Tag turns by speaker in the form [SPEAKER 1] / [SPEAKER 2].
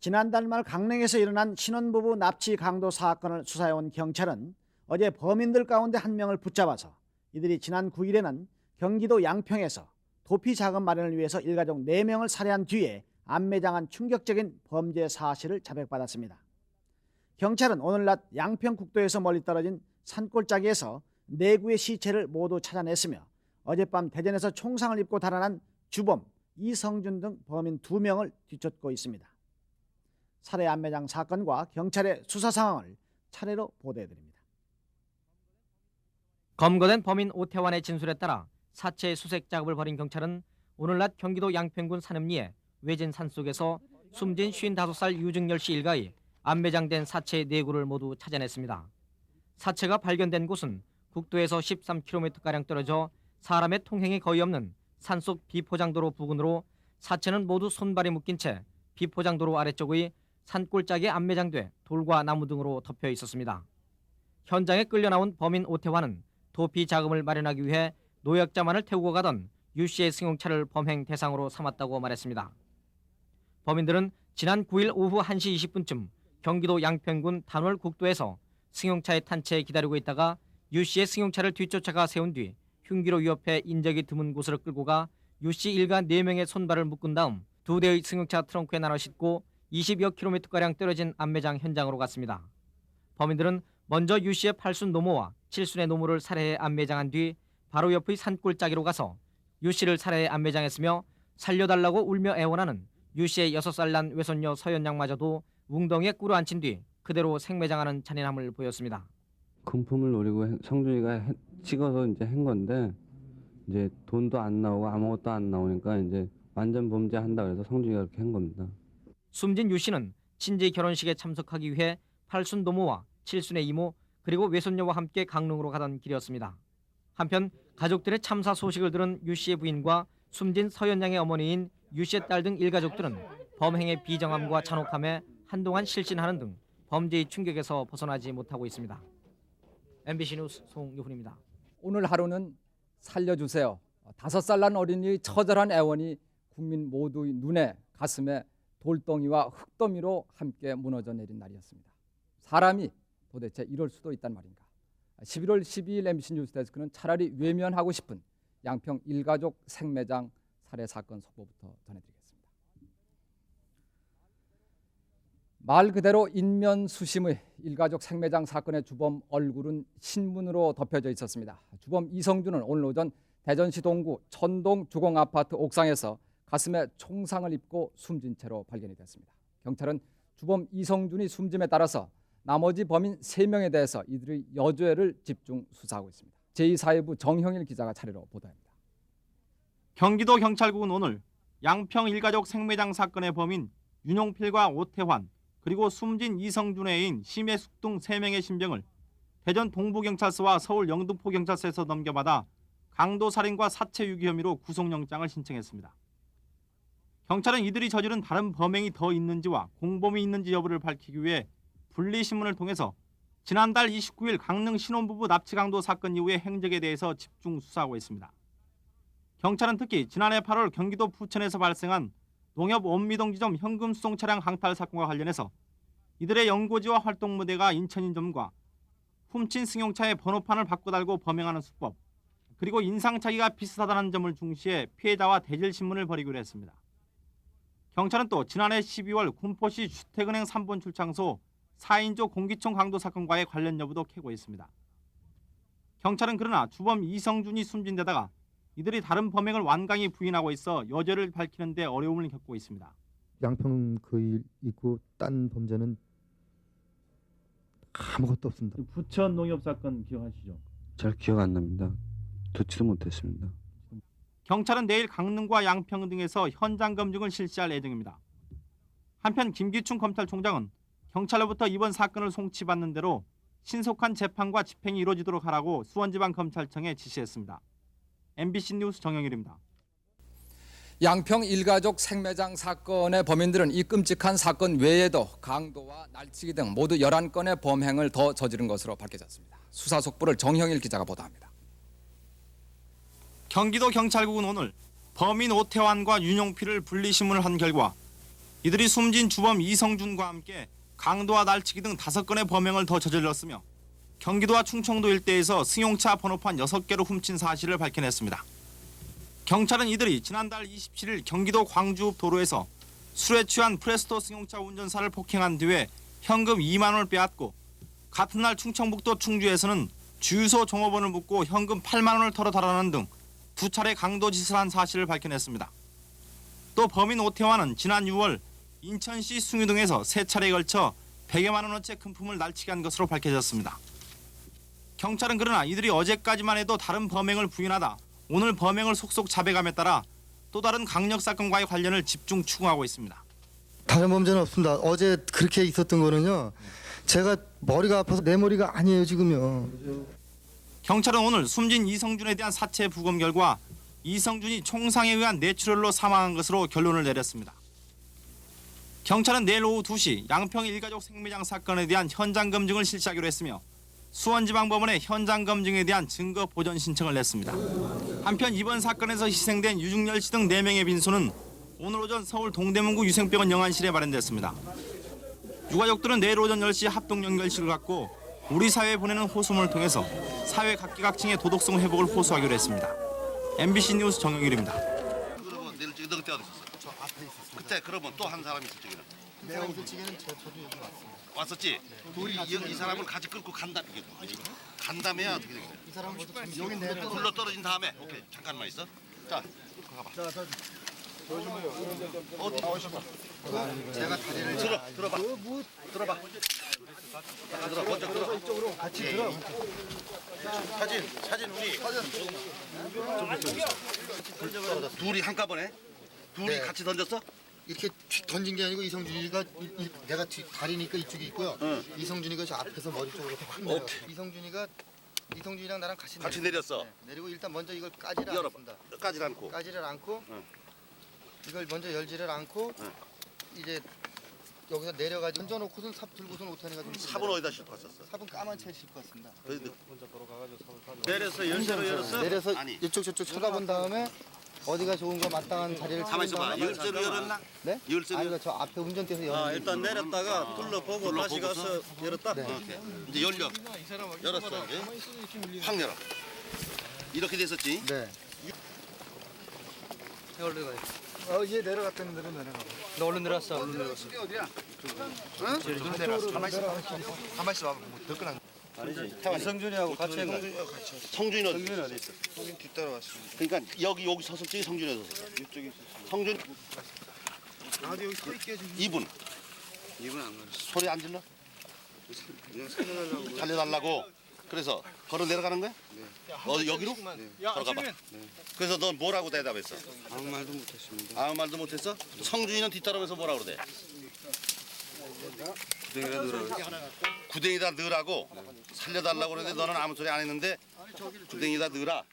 [SPEAKER 1] 지난달 말 강릉에서 일어난 신혼부부 납치 강도 사건을 수사해온 경찰은 어제 범인들 가운데 한 명을 붙잡아서 이들이 지난 9일에는 경기도 양평에서 도피 자금 마련을 위해서 일가족 4명을 살해한 뒤에 암매장한 충격적인 범죄 사실을 자백받았습니다. 경찰은 오늘 낮 양평국도에서 멀리 떨어진 산골짜기에서 4구의 시체를 모두 찾아냈으며 어젯밤 대전에서 총상을 입고 달아난 주범 이성준 등 범인 2명을 뒤쫓고 있습니다. 살해 암매장 사건과 경찰의 수사 상황을 차례로 보도해드립니다.
[SPEAKER 2] 검거된 범인 오태환의 진술에 따라 사체 수색 작업을 벌인 경찰은 오늘 낮 경기도 양평군 산읍리의 외진 산속에서 숨진 55살 유증열 씨 일가의 암매장된 사체 4구를 모두 찾아냈습니다. 사체가 발견된 곳은 국도에서 13km가량 떨어져 사람의 통행이 거의 없는 산속 비포장도로 부근으로 사체는 모두 손발이 묶인 채 비포장도로 아래쪽의 산골짜기에 암매장돼 돌과 나무 등으로 덮여 있었습니다. 현장에 끌려 나온 범인 오태환은 도피 자금을 마련하기 위해 노약자만을 태우고 가던 유 씨의 승용차를 범행 대상으로 삼았다고 말했습니다. 범인들은 지난 9일 오후 1시 20분쯤 경기도 양평군 단월 국도에서 승용차에 탄 채 기다리고 있다가 유 씨의 승용차를 뒤쫓아가 세운 뒤 흉기로 위협해 인적이 드문 곳으로 끌고 가 유 씨 일가 4명의 손발을 묶은 다음 2대의 승용차 트렁크에 나눠 싣고 20여 킬로미터가량 떨어진 암매장 현장으로 갔습니다. 범인들은 먼저 유 씨의 8순 노모와 7순의 노모를 살해해 암매장한 뒤 바로 옆의 산골짜기로 가서 유 씨를 살해해 암매장했으며 살려달라고 울며 애원하는 유 씨의 6살 난 외손녀 서연양마저도 웅덩이에 꿇어앉힌 뒤 그대로 생매장하는 잔인함을 보였습니다.
[SPEAKER 3] 금품을 노리고 성준이가 찍어서 이제 한 건데 이제 돈도 안 나오고 아무것도 안 나오니까 이제 완전 범죄한다 그래서 성준이가 그렇게 한 겁니다.
[SPEAKER 2] 숨진 유 씨는 친지 결혼식에 참석하기 위해 8순 노모와 7순의 이모 그리고 외손녀와 함께 강릉으로 가던 길이었습니다. 한편 가족들의 참사 소식을 들은 유 씨의 부인과 숨진 서연양의 어머니인 유 씨의 딸 등 일가족들은 범행의 비정함과 잔혹함에 한동안 실신하는 등 범죄의 충격에서 벗어나지 못하고 있습니다. MBC 뉴스 송유훈입니다.
[SPEAKER 4] 오늘 하루는 살려주세요. 5살 난 어린이의 처절한 애원이 국민 모두의 눈에 가슴에 돌덩이와 흙더미로 함께 무너져 내린 날이었습니다. 사람이 도대체 이럴 수도 있단 말인가. 11월 12일 MBC 뉴스데스크는 차라리 외면하고 싶은 양평 일가족 생매장 살해 사건 속보부터 전해드리겠습니다. 말 그대로 인면수심의 일가족 생매장 사건의 주범 얼굴은 신문으로 덮여져 있었습니다. 주범 이성준은 오늘 오전 대전시 동구 천동 주공아파트 옥상에서 가슴에 총상을 입고 숨진 채로 발견이 됐습니다. 경찰은 주범 이성준이 숨짐에 따라서 나머지 범인 3명에 대해서 이들의 여죄를 집중 수사하고 있습니다. 제2사회부 정형일 기자가 차례로 보도합니다.
[SPEAKER 5] 경기도 경찰국은 오늘 양평 일가족 생매장 사건의 범인 윤용필과 오태환 그리고 숨진 이성준의 애인 심혜숙 등 3명의 신병을 대전 동부경찰서와 서울 영등포경찰서에서 넘겨받아 강도살인과 사체 유기 혐의로 구속영장을 신청했습니다. 경찰은 이들이 저지른 다른 범행이 더 있는지와 공범이 있는지 여부를 밝히기 위해 분리신문을 통해서 지난달 29일 강릉 신혼부부 납치 강도 사건 이후의 행적에 대해서 집중 수사하고 있습니다. 경찰은 특히 지난해 8월 경기도 부천에서 발생한 농협 원미동지점 현금 수송 차량 강탈 사건과 관련해서 이들의 연고지와 활동 무대가 인천인 점과 훔친 승용차의 번호판을 바꿔 달고 범행하는 수법, 그리고 인상착의가 비슷하다는 점을 중시해 피해자와 대질신문을 벌이기로 했습니다. 경찰은 또 지난해 12월 군포시 주택은행 3번 출장소 4인조 공기총 강도 사건과의 관련 여부도 캐고 있습니다. 경찰은 그러나 주범 이성준이 숨진 데다가 이들이 다른 범행을 완강히 부인하고 있어 여죄를 밝히는 데 어려움을 겪고 있습니다.
[SPEAKER 6] 양평 그 있고 딴 범죄는 아무것도 없습니다.
[SPEAKER 7] 부천 농협 사건 기억하시죠?
[SPEAKER 3] 잘 기억 안 납니다. 듣지도 못했습니다.
[SPEAKER 5] 경찰은 내일 강릉과 양평 등에서 현장 검증을 실시할 예정입니다. 한편 김기춘 검찰총장은 경찰로부터 이번 사건을 송치받는 대로 신속한 재판과 집행이 이루어지도록 하라고 수원지방검찰청에 지시했습니다. MBC 뉴스 정영일입니다.
[SPEAKER 4] 양평 일가족 생매장 사건의 범인들은 이 끔찍한 사건 외에도 강도와 날치기 등 모두 11건의 범행을 더 저지른 것으로 밝혀졌습니다. 수사 속보를 정형일 기자가 보도합니다.
[SPEAKER 5] 경기도 경찰국은 오늘 범인 오태환과 윤용필을 분리신문을 한 결과 이들이 숨진 주범 이성준과 함께 강도와 날치기 등 5건의 범행을 더 저질렀으며 경기도와 충청도 일대에서 승용차 번호판 6개로 훔친 사실을 밝혀냈습니다. 경찰은 이들이 지난달 27일 경기도 광주읍 도로에서 술에 취한 프레스토 승용차 운전사를 폭행한 뒤에 현금 2만 원을 빼앗고 같은 날 충청북도 충주에서는 주유소 종업원을 묻고 현금 8만 원을 털어 달아나는 등 2차례 강도 짓을 한 사실을 밝혀냈습니다. 또 범인 오태환은 지난 6월 인천시 숭유동에서 3차례에 걸쳐 100여만 원어치 큰 품을 날치게 한 것으로 밝혀졌습니다. 경찰은 그러나 이들이 어제까지만 해도 다른 범행을 부인하다 오늘 범행을 속속 자백함에 따라 또 다른 강력 사건과의 관련을 집중 추궁하고 있습니다.
[SPEAKER 6] 다른 범죄는 없습니다. 어제 그렇게 있었던 거는요. 제가 머리가 아파서 내 머리가 아니에요 지금요.
[SPEAKER 5] 경찰은 오늘 숨진 이성준에 대한 사체 부검 결과 이성준이 총상에 의한 뇌출혈로 사망한 것으로 결론을 내렸습니다. 경찰은 내일 오후 2시 양평 일가족 생매장 사건에 대한 현장 검증을 실시하기로 했으며 수원지방법원에 현장 검증에 대한 증거 보전 신청을 냈습니다. 한편 이번 사건에서 희생된 유중열 씨 등 4명의 빈소는 오늘 오전 서울 동대문구 유생병원 영안실에 마련됐습니다. 유가족들은 내일 오전 10시 합동 연결식을 갖고 우리 사회에 보내는 호소문을 통해서 사회 각기각층의 도덕성 회복을 호소하기로 했습니다. MBC 뉴스 정영일입니다.
[SPEAKER 8] 그러면 내일 저기 너 그때 어디 있었어? 저 앞에 있었어. 그때 그러면 또 한 사람이 있을 적에는?
[SPEAKER 6] 내가 있을 적에는 저도 여기 왔습니다.
[SPEAKER 8] 왔었지? 둘이 이 사람을 같이 끌고 간다 이게 간 다음에야 어떻게 되겠냐?
[SPEAKER 6] 이 사람은 여기 내려.
[SPEAKER 8] 굴러 떨어진 다음에 오케이 잠깐만 있어. 자 가봐. 어디 나오셔봐.
[SPEAKER 6] 제가 다리를
[SPEAKER 8] 들어봐. 들어봐. 들어 먼저 들어.
[SPEAKER 6] 이쪽으로 같이 들어.
[SPEAKER 8] 사진 우리 둘이 한꺼번에 둘이
[SPEAKER 6] 네.
[SPEAKER 8] 같이 던졌어?
[SPEAKER 6] 이렇게 던진 게 아니고 이성준이가 내가 다리니까 이쪽에 있고요.
[SPEAKER 8] 응.
[SPEAKER 6] 이성준이가 저 앞에서 머리 쪽으로 확 내려. 이성준이랑 나랑 같이
[SPEAKER 8] 내렸어.
[SPEAKER 6] 네, 내리고 일단 먼저 이걸 까지를
[SPEAKER 8] 열어봐.
[SPEAKER 6] 않습니다.
[SPEAKER 8] 까지 않고.
[SPEAKER 6] 까지를 않고
[SPEAKER 8] 응.
[SPEAKER 6] 이걸 먼저 열지를 않고
[SPEAKER 8] 응.
[SPEAKER 6] 이제 여기서 내려가지고 던져놓고선 삽 들고선 오타니가 좀
[SPEAKER 8] 삽은 어디다 싣고 왔었어?
[SPEAKER 6] 삽은 까만 채 싣고 왔습니다.
[SPEAKER 8] 내려서 열쇠로 열었어?
[SPEAKER 6] 내려서
[SPEAKER 8] 아니.
[SPEAKER 6] 이쪽 저쪽 쳐다본 다음에 어디가 좋은 거 마땅한 자리를
[SPEAKER 8] 가만
[SPEAKER 6] 찾은
[SPEAKER 8] 있어봐.
[SPEAKER 6] 다음에
[SPEAKER 8] 열쇠로 열었나?
[SPEAKER 6] 네?
[SPEAKER 8] 열쇠로
[SPEAKER 6] 아니 저 앞에 운전대에서 여는
[SPEAKER 9] 일단 내렸다가 둘러보고 다시 가서 열었다.
[SPEAKER 6] 네.
[SPEAKER 8] 이제 열려. 열었어 이제. 확 열어. 이렇게 됐었지.
[SPEAKER 6] 네. 얘 내려갔다는 대로 내려가.
[SPEAKER 9] 너 얼른 내려왔어.
[SPEAKER 6] 가만 있어 봐. 뭐 덜끈한.
[SPEAKER 8] 아니지.
[SPEAKER 9] 이성준이하고 같이 한 거야.
[SPEAKER 8] 성준이 어디?
[SPEAKER 9] 성준이 어디 있어?
[SPEAKER 6] 성인 뒤따라왔습니다.
[SPEAKER 8] 그러니까 여기 섰었지 성준이 섰었어.
[SPEAKER 9] 이쪽에 있어.
[SPEAKER 8] 성준
[SPEAKER 6] 나도 여기 서 있게 지금.
[SPEAKER 8] 이분
[SPEAKER 9] 이분 안 가르쳐.
[SPEAKER 8] 소리 안 질러?
[SPEAKER 9] 그냥 살려달라고.
[SPEAKER 8] 살려달라고. 그래서 걸어 내려가는 거야? 어디 여기로? 걸어가봐. 그래서 넌 뭐라고 대답했어?
[SPEAKER 9] 아무 말도 못했습니다.
[SPEAKER 8] 아무 말도 못했어? 성준이는 뒤따라면서 뭐라고 그래?
[SPEAKER 9] 구덩이라 들어.
[SPEAKER 8] 구덩이다 넣으라고 살려달라고 그러는데 너는 아무 소리 안 했는데 구덩이다 넣으라.